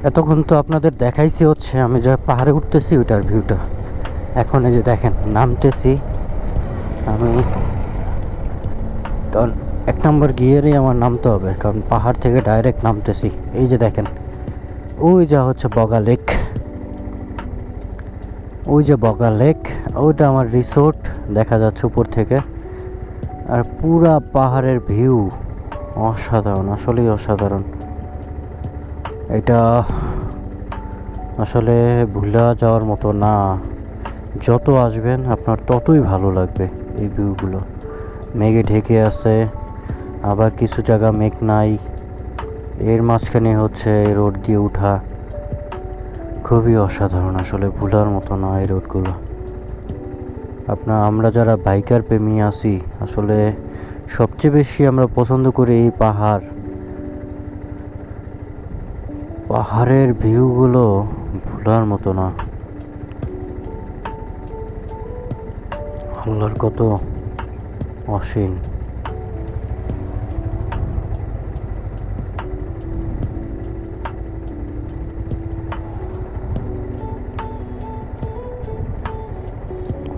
এতক্ষণ তো আপনাদের দেখাইছি হচ্ছে আমি যা পাহাড়ে উঠতেছি ওইটার ভিউটা। এখন এই যে দেখেন নামতেছি আমি, কারণ 1 নম্বর গিয়ারেই আমার নামতে হবে, কারণ পাহাড় থেকে ডাইরেক্ট নামতেছি। এই যে দেখেন ওই যা হচ্ছে বগা লেক, ওই যে বগা লেক, ওইটা আমার রিসোর্ট দেখা যাচ্ছে উপর থেকে। আর পুরা পাহাড়ের ভিউ অসাধারণ, আসলেই অসাধারণ। এটা আসলে ভুলা যাওয়ার মতো না, যত আসবেন আপনার ততই ভালো লাগবে এই ভিউগুলো। মেঘে ঢেকে আছে, আবার কিছু জায়গা মেঘ নাই, এর মাঝখানে হচ্ছে রোড দিয়ে উঠা, খুবই অসাধারণ, আসলে ভুলার মতো না এই রোডগুলো। আমরা যারা বাইকার প্রেমী আছি আসলে সবচেয়ে বেশি আমরা পছন্দ করি এই পাহাড়ের ভিউগুলো ভোলার মতো না। আল্লাহর কত অসীম।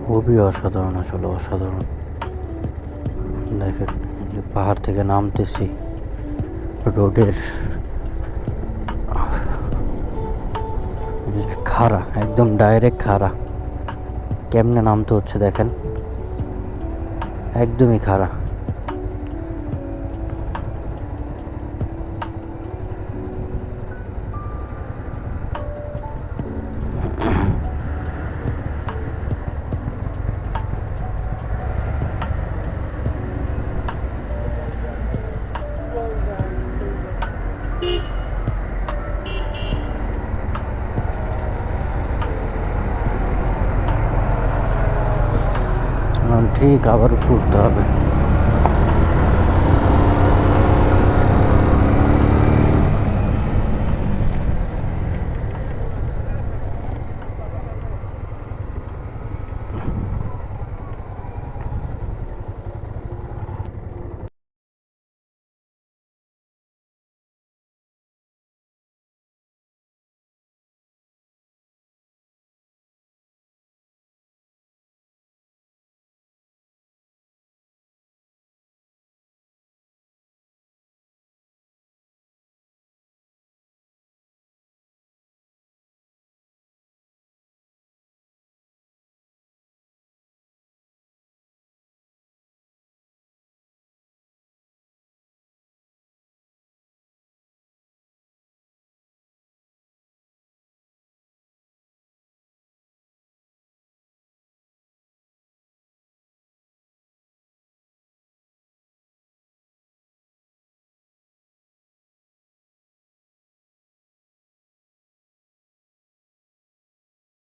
খুবই অসাধারণ, আসলে অসাধারণ। দেখেন যে পাহাড় থেকে নামতেছি, রোডের খাড়া, একদম ডাইরেক্ট খাড়া, কেমনে নামতে হচ্ছে দেখেন, একদমই খাড়া। ঠিক আবার উঠতে হবে।